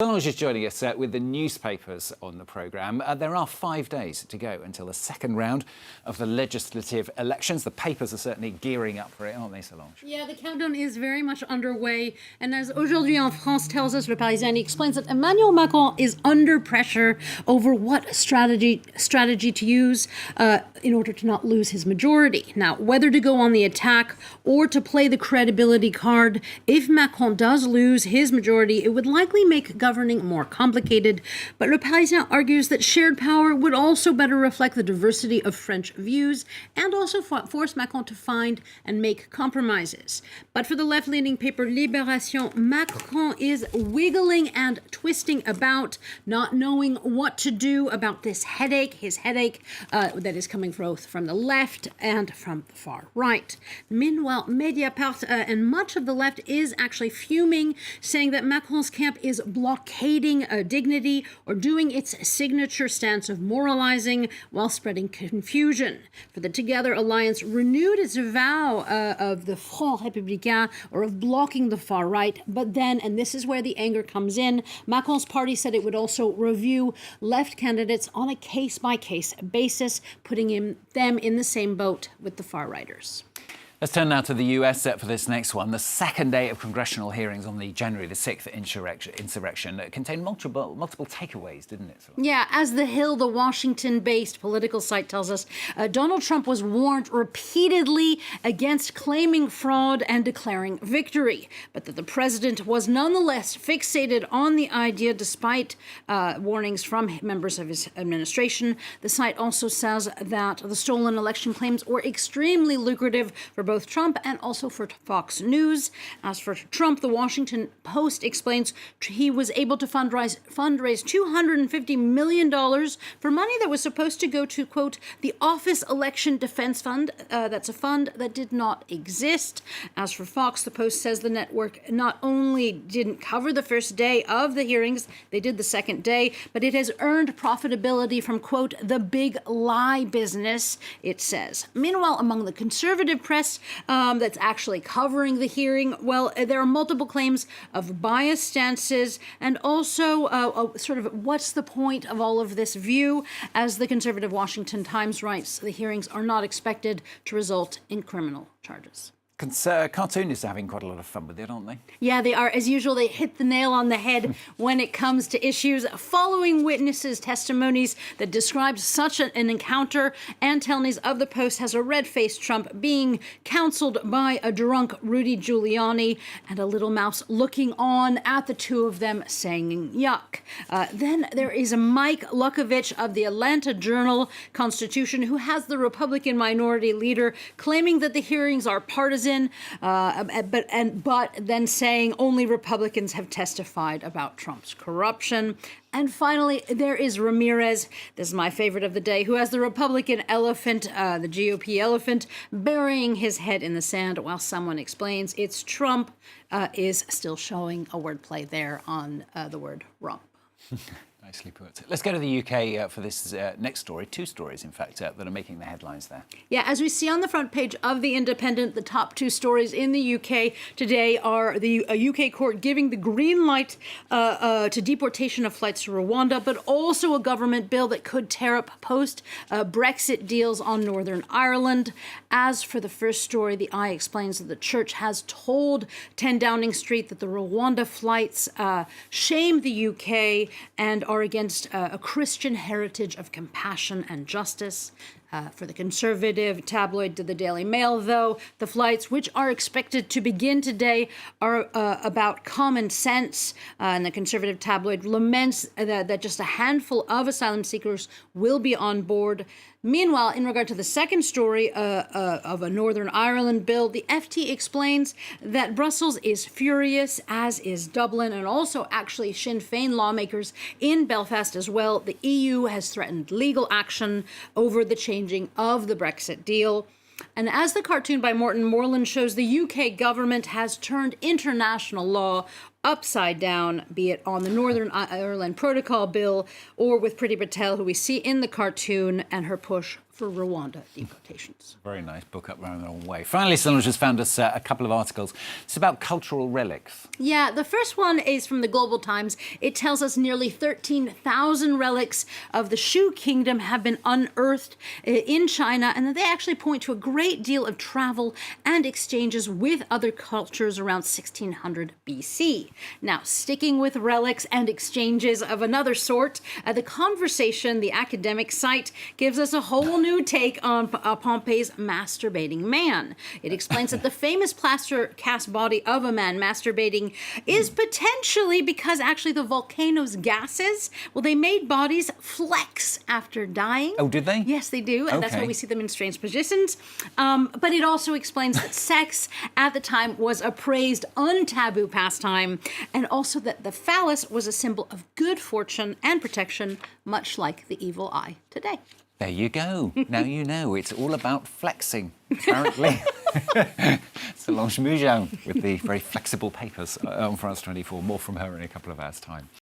Solange is joining us with the newspapers on the programme. There are 5 days to go until the second round of the legislative elections. The papers are certainly gearing up for it, aren't they, Solange? Yeah, the countdown is very much underway. And as Aujourd'hui en France tells us, Le Parisien, he explains that Emmanuel Macron is under pressure over what strategy to use in order to not lose his majority. Now, whether to go on the attack or to play the credibility card, if Macron does lose his majority, it would likely make governing more complicated, but Le Parisien argues that shared power would also better reflect the diversity of French views and also force Macron to find and make compromises. But for the left-leaning paper Libération, Macron is wiggling and twisting about, not knowing what to do about this headache, his headache that is coming both from the left and from the far right. Meanwhile, Mediapart and much of the left is actually fuming, saying that Macron's camp is blockading dignity or doing its signature stance of moralizing while spreading confusion. For the Together Alliance renewed its vow of the Front Républicain, or of blocking the far right, but then, and this is where the anger comes in, Macron's party said it would also review left candidates on a case-by-case basis, putting them in the same boat with the far-righters. Let's turn now to the US for this next one. The second day of congressional hearings on the January the 6th insurrection contained multiple takeaways, didn't it? Yeah, as The Hill, the Washington-based political site, tells us, Donald Trump was warned repeatedly against claiming fraud and declaring victory, but that the president was nonetheless fixated on the idea despite warnings from members of his administration. The site also says that the stolen election claims were extremely lucrative for both Trump and also for Fox News. As for Trump, the Washington Post explains he was able to fundraise $250 million for money that was supposed to go to, quote, the Office Election Defense Fund. That's a fund that did not exist. As for Fox, the Post says the network not only didn't cover the first day of the hearings, they did the second day, but it has earned profitability from, quote, the big lie business, it says. Meanwhile, among the conservative press, that's actually covering the hearing, well, there are multiple claims of biased stances and also sort of what's the point of all of this view. As the conservative Washington Times writes, the hearings are not expected to result in criminal charges. Cartoonists are having quite a lot of fun with it, aren't they? Yeah, they are. As usual, they hit the nail on the head when it comes to issues following witnesses' testimonies that described such an encounter. Ann Telney's of the Post has a red-faced Trump being counseled by a drunk Rudy Giuliani and a little mouse looking on at the two of them saying yuck. Then there is Mike Lukovich of the Atlanta Journal-Constitution, who has the Republican minority leader claiming that the hearings are partisan, but then saying only Republicans have testified about Trump's corruption. And finally, there is Ramirez, this is my favorite of the day, who has the Republican elephant, the GOP elephant, burying his head in the sand while someone explains it's Trump, is still showing a wordplay there on the word rump. Nicely put. Let's go to the UK for this next story. Two stories, in fact, that are making the headlines there. Yeah, as we see on the front page of The Independent, the top two stories in the UK today are the UK court giving the green light to deportation of flights to Rwanda, but also a government bill that could tear up post-Brexit deals on Northern Ireland. As for the first story, the Eye explains that the church has told 10 Downing Street that the Rwanda flights shame the UK and are against a Christian heritage of compassion and justice. For the conservative tabloid The Daily Mail, though, the flights, which are expected to begin today, are about common sense. And the conservative tabloid laments that just a handful of asylum seekers will be on board. Meanwhile, in regard to the second story of a Northern Ireland bill, the FT explains that Brussels is furious, as is Dublin, and also actually Sinn Féin lawmakers in Belfast as well. The EU has threatened legal action over the changing of the Brexit deal. And as the cartoon by Morton Moreland shows, the UK government has turned international law upside down, be it on the Northern Ireland Protocol Bill or with Priti Patel, who we see in the cartoon, and her push for Rwanda deportations. Very nice book up round the wrong way. Finally, Solange has found us a couple of articles. It's about cultural relics. Yeah, the first one is from the Global Times. It tells us nearly 13,000 relics of the Shu Kingdom have been unearthed in China, and they actually point to a great deal of travel and exchanges with other cultures around 1600 BC. Now, sticking with relics and exchanges of another sort, The Conversation, the academic site, gives us a whole new take on Pompeii's masturbating man. It explains that the famous plaster cast body of a man masturbating is potentially because actually the volcano's gases, well, they made bodies flex after dying. Oh, did they? Yes, they do, and that's why we see them in strange positions. But it also explains that sex at the time was a praised, untaboo pastime, and also that the phallus was a symbol of good fortune and protection, much like the evil eye today. There you go. Now you know. It's all about flexing, apparently. Solange Moujon with the very flexible papers on France 24. More from her in a couple of hours' time.